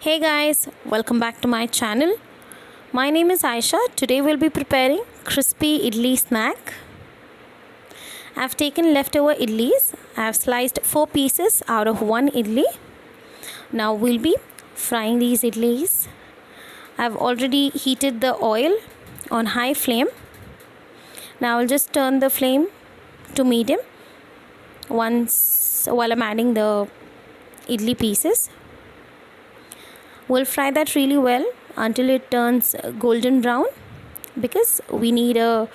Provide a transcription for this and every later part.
Hey guys, welcome back to my channel. My name is Aisha. Today we'll be preparing crispy idli snack. I've taken leftover idlis. I've sliced 4 pieces out of 1 idli. Now we'll be frying these idlis. I've already heated the oil on high flame. Now I'll just turn the flame to medium while I'm adding the idli pieces. We'll fry that really well until it turns golden brown, because we need a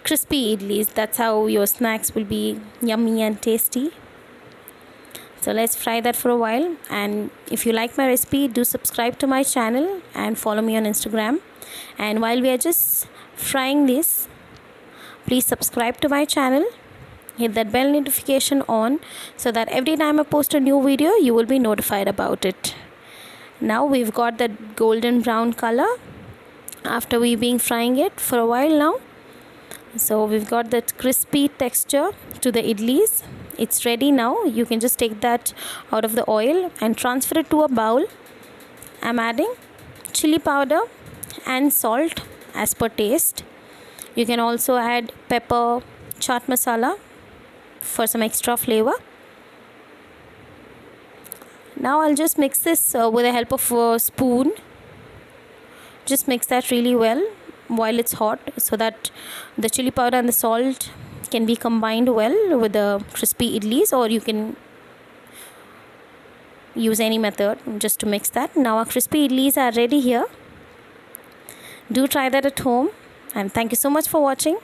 crispy idlis. That's how your snacks will be yummy and tasty. So let's fry that for a while, and if you like my recipe, do subscribe to my channel and follow me on Instagram. And while we are just frying this, please subscribe to my channel, hit that bell notification on, so that every time I post a new video you will be notified about it. Now we've got that golden brown color after we've been frying it for a while now. So we've got that crispy texture to the idlis. It's ready now. You can just take that out of the oil and transfer it to a bowl. I'm adding chili powder and salt as per taste. You can also add pepper, chaat masala for some extra flavor. Now I'll just mix this with the help of a spoon. Just mix that really well while it's hot, so that the chili powder and the salt can be combined well with the crispy idlis, or you can use any method just to mix that. Now our crispy idlis are ready here. Do try that at home, and thank you so much for watching.